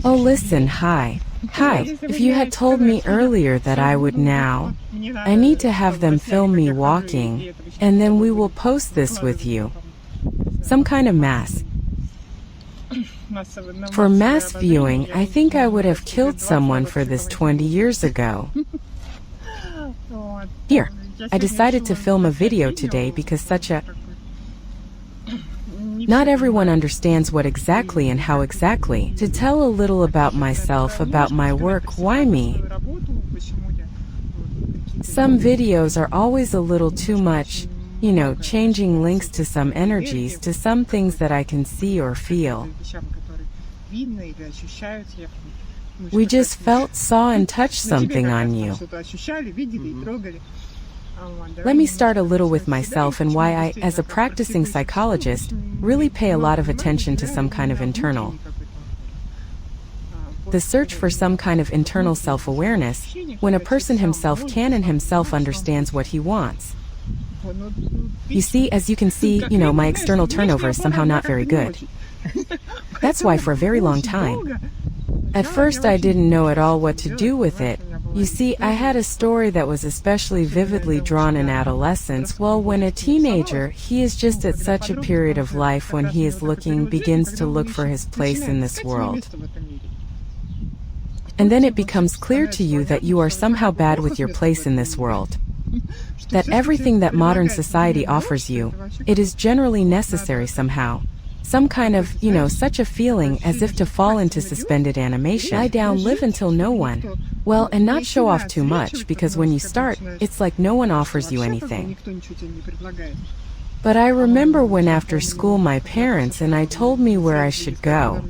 Oh, listen, hi. Hi, if you had told me earlier that I would now, I need to have them film me walking, and then we will post this with you. Some kind of mass. For mass viewing, I think I would have killed someone for this 20 years ago. Here, I decided to film a video today because not everyone understands what exactly and how exactly. To tell a little about myself, about my work, why me? Some videos are always a little too much, changing links to some energies, to some things that I can see or feel. We just felt, saw, and touched something on you. Let me start a little with myself and why I, as a practicing psychologist, really pay a lot of attention to some kind of internal. The search for some kind of internal self-awareness, when a person himself can and himself understands what he wants. You see, as you can see, my external turnover is somehow not very good. That's why for a very long time, at first I didn't know at all what to do with it. You see, I had a story that was especially vividly drawn in adolescence. Well, when a teenager, he is just at such a period of life when he is begins to look for his place in this world. And then it becomes clear to you that you are somehow bad with your place in this world. That everything that modern society offers you, it is generally necessary somehow. Some kind of, such a feeling as if to fall into suspended animation. Lie down, live until no one. Well, and not show off too much, because when you start, it's like no one offers you anything. But I remember when after school my parents and I told me where I should go.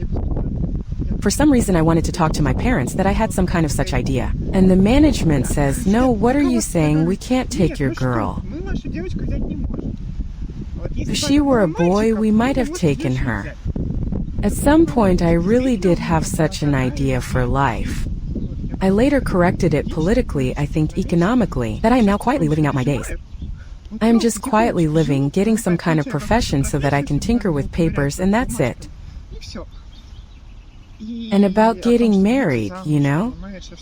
For some reason I wanted to talk to my parents that I had some kind of such idea. And the management says, no, what are you saying? We can't take your girl. If she were a boy, we might have taken her. At some point, I really did have such an idea for life. I later corrected it politically, I think economically, that I am now quietly living out my days. I am just quietly living, getting some kind of profession so that I can tinker with papers, and that's it. And about getting married,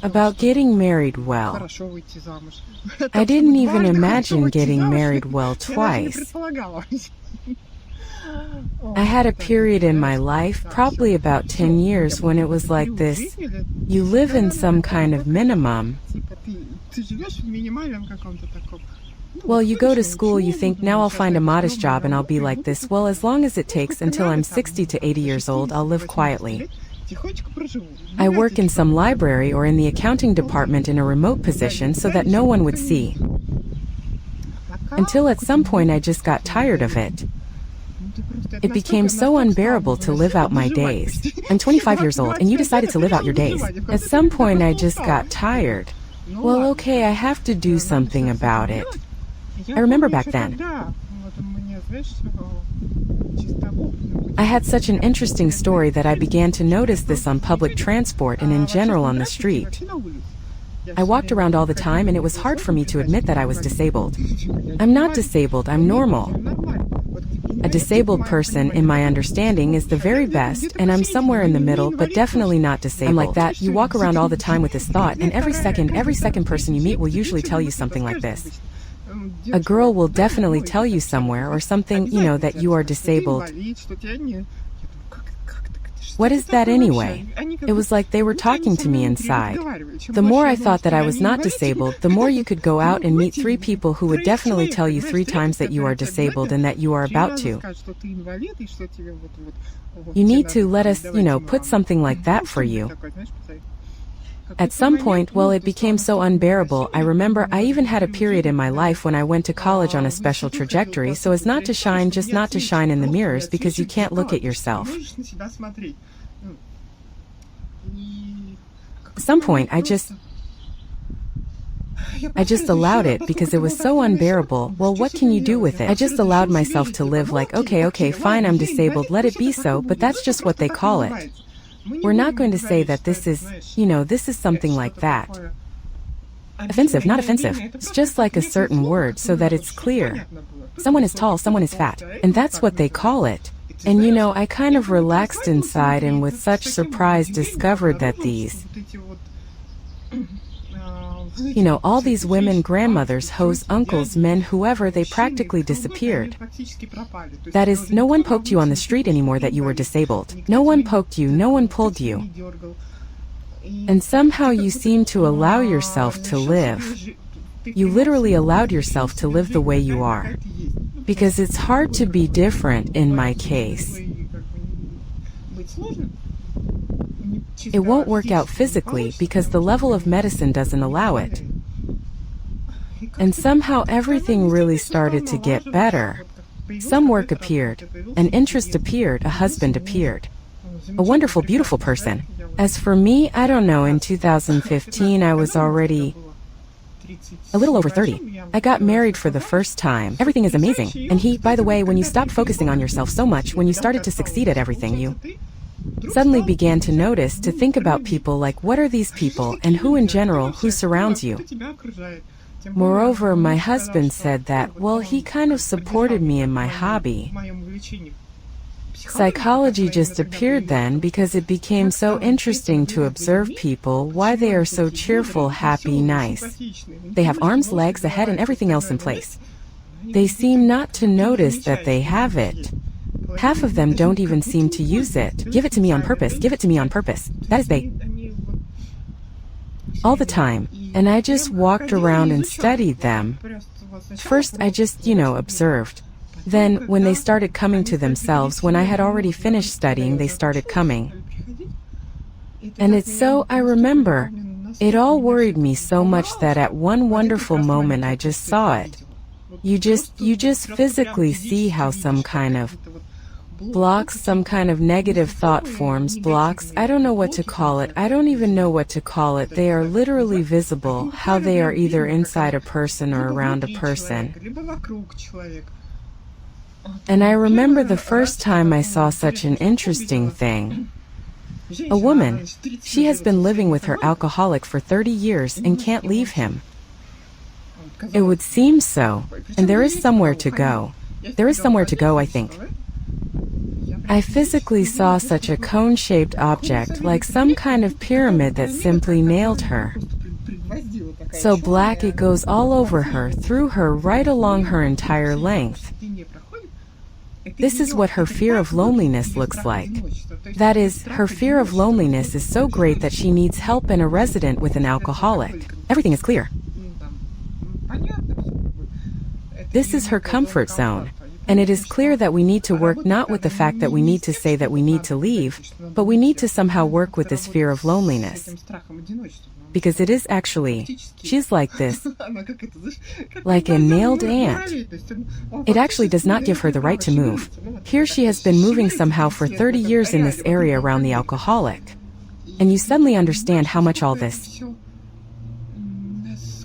about getting married well. I didn't even imagine getting married well twice. I had a period in my life, probably about 10 years, when it was like this. You live in some kind of minimum. Well, you go to school, you think, now I'll find a modest job and I'll be like this. Well, as long as it takes until I'm 60 to 80 years old, I'll live quietly. I work in some library or in the accounting department in a remote position so that no one would see. Until at some point I just got tired of it. It became so unbearable to live out my days. I'm 25 years old and you decided to live out your days. At some point I just got tired. Well, okay, I have to do something about it. I remember back then, I had such an interesting story that I began to notice this on public transport and in general on the street. I walked around all the time and it was hard for me to admit that I was disabled. I'm not disabled, I'm normal. A disabled person, in my understanding, is the very best, and I'm somewhere in the middle, but definitely not disabled. I'm like that. You walk around all the time with this thought, and every second person you meet will usually tell you something like this. A girl will definitely tell you somewhere or something, that you are disabled. What is that anyway? It was like they were talking to me inside. The more I thought that I was not disabled, the more you could go out and meet 3 people who would definitely tell you 3 times that you are disabled and that you are about to. You need to let us, put something like that for you. At some point, well, it became so unbearable. I remember I even had a period in my life when I went to college on a special trajectory so as not to shine, just not to shine in the mirrors because you can't look at yourself. At some point, I just allowed it because it was so unbearable. Well, what can you do with it? I just allowed myself to live like, okay, fine, I'm disabled, let it be so, but that's just what they call it. We're not going to say that this is, this is something like that. Offensive, not offensive. It's just like a certain word so that it's clear. Someone is tall, someone is fat, and that's what they call it. And I kind of relaxed inside and with such surprise discovered that all these women, grandmothers, hoes, uncles, men, whoever, they practically disappeared. That is, no one poked you on the street anymore that you were disabled. No one poked you, no one pulled you. And somehow you seem to allow yourself to live. You literally allowed yourself to live the way you are. Because it's hard to be different in my case. It won't work out physically because the level of medicine doesn't allow it. And somehow everything really started to get better. Some work appeared, an interest appeared, a husband appeared. A wonderful, beautiful person. As for me, I don't know, in 2015 I was already a little over 30. I got married for the first time. Everything is amazing. And by the way, when you stopped focusing on yourself so much, when you started to succeed at everything, you suddenly began to notice, to think about people like, what are these people, and who in general, who surrounds you. Moreover, my husband said that, well, he kind of supported me in my hobby. Psychology just appeared then because it became so interesting to observe people, why they are so cheerful, happy, nice. They have arms, legs, a head, and everything else in place. They seem not to notice that they have it. Half of them don't even seem to use it. Give it to me on purpose, give it to me on purpose. That is they. All the time. And I just walked around and studied them. First I just, observed. Then, when they started coming to themselves, when I had already finished studying, they started coming. And I remember, it all worried me so much that at one wonderful moment I just saw it. You just physically see how some kind of blocks, some kind of negative thought forms, blocks, I don't know what to call it, I don't even know what to call it, they are literally visible, how they are either inside a person or around a person. And I remember the first time I saw such an interesting thing. A woman, she has been living with her alcoholic for 30 years and can't leave him. It would seem so, and there is somewhere to go. There is somewhere to go, I think. I physically saw such a cone-shaped object, like some kind of pyramid that simply nailed her. So black it goes all over her, through her, right along her entire length. This is what her fear of loneliness looks like. That is, her fear of loneliness is so great that she needs help and a resident with an alcoholic. Everything is clear. This is her comfort zone. And it is clear that we need to work not with the fact that we need to say that we need to leave, but we need to somehow work with this fear of loneliness. Because it is actually, she's like this, like a nailed ant. It actually does not give her the right to move. Here she has been moving somehow for 30 years in this area around the alcoholic. And you suddenly understand how much all this.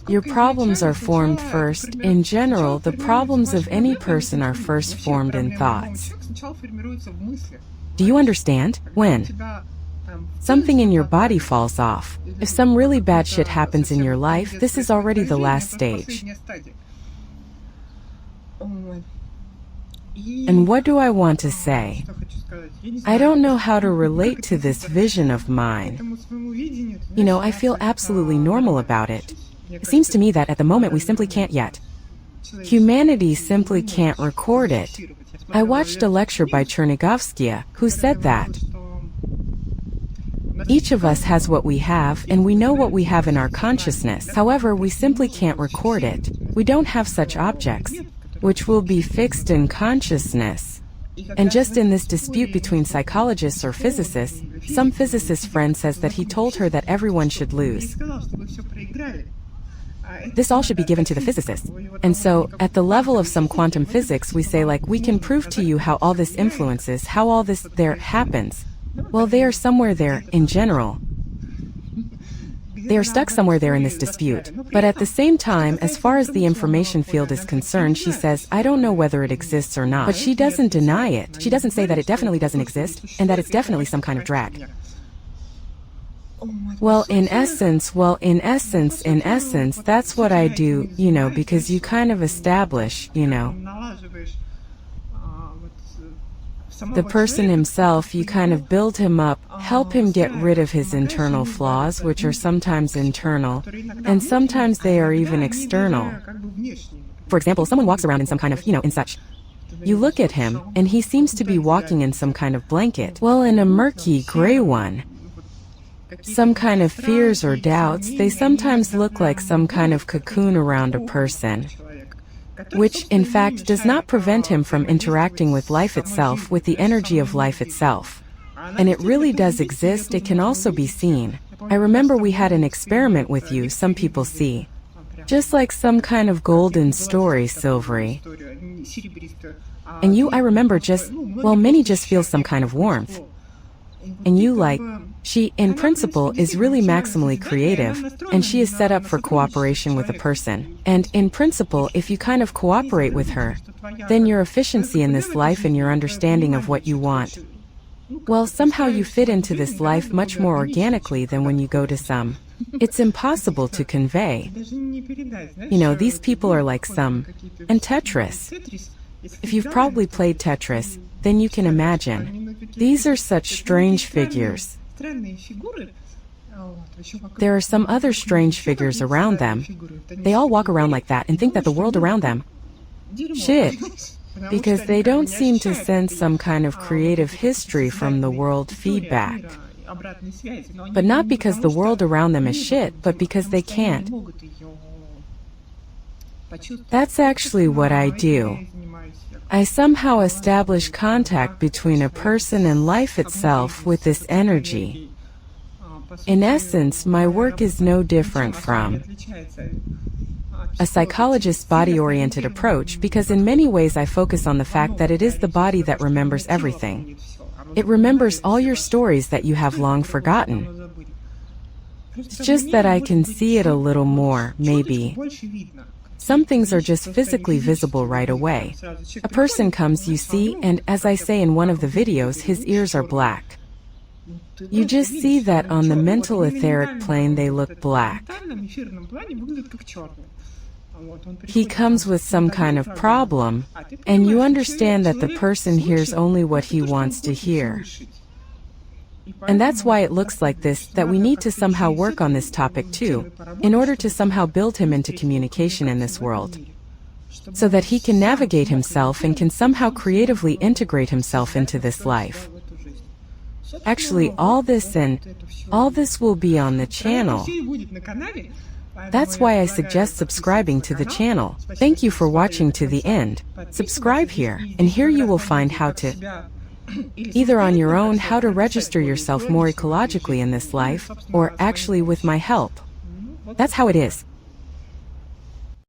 Your problems are formed first. In general, the problems of any person are first formed in thoughts. Do you understand? When something in your body falls off, if some really bad shit happens in your life, this is already the last stage. And what do I want to say? I don't know how to relate to this vision of mine. I feel absolutely normal about it. It seems to me that at the moment we simply can't yet. Humanity simply can't record it. I watched a lecture by Chernigovskaya, who said that each of us has what we have, and we know what we have in our consciousness. However, we simply can't record it. We don't have such objects, which will be fixed in consciousness. And just in this dispute between psychologists or physicists, some physicist friend says that he told her that everyone should lose. This all should be given to the physicists. And so, at the level of some quantum physics, we say we can prove to you how all this influences, how all this there happens. Well, they are somewhere there, in general. They are stuck somewhere there in this dispute. But at the same time, as far as the information field is concerned, she says, I don't know whether it exists or not. But she doesn't deny it. She doesn't say that it definitely doesn't exist, and that it's definitely some kind of drag. Well, in essence, that's what I do, because you kind of establish, The person himself, you kind of build him up, help him get rid of his internal flaws, which are sometimes internal, and sometimes they are even external. For example, someone walks around in some kind of, in such. You look at him, and he seems to be walking in some kind of blanket. Well, in a murky, gray one. Some kind of fears or doubts, they sometimes look like some kind of cocoon around a person, which, in fact, does not prevent him from interacting with life itself, with the energy of life itself. And it really does exist, it can also be seen. I remember we had an experiment with you, some people see. Just like some kind of golden story, silvery. And you, I remember many just feel some kind of warmth. And you she, in principle, is really maximally creative, and she is set up for cooperation with a person. And, in principle, if you kind of cooperate with her, then your efficiency in this life and your understanding of what you want, well, somehow you fit into this life much more organically than when you go to some. It's impossible to convey. These people are like some. And Tetris. If you've probably played Tetris, then you can imagine. These are such strange figures. There are some other strange figures around them. They all walk around like that and think that the world around them, shit, because they don't seem to sense some kind of creative history from the world feedback. But not because the world around them is shit, but because they can't. That's actually what I do. I somehow establish contact between a person and life itself with this energy. In essence, my work is no different from a psychologist's body-oriented approach, because in many ways I focus on the fact that it is the body that remembers everything. It remembers all your stories that you have long forgotten. It's just that I can see it a little more, maybe. Some things are just physically visible right away. A person comes, you see, and as I say in one of the videos, his ears are black. You just see that on the mental etheric plane they look black. He comes with some kind of problem, and you understand that the person hears only what he wants to hear. And that's why it looks like this, that we need to somehow work on this topic too, in order to somehow build him into communication in this world, so that he can navigate himself and can somehow creatively integrate himself into this life. Actually, all this will be on the channel. That's why I suggest subscribing to the channel. Thank you for watching to the end. Subscribe here, and here you will find how to, either on your own, how to register yourself more ecologically in this life, or actually with my help. That's how it is.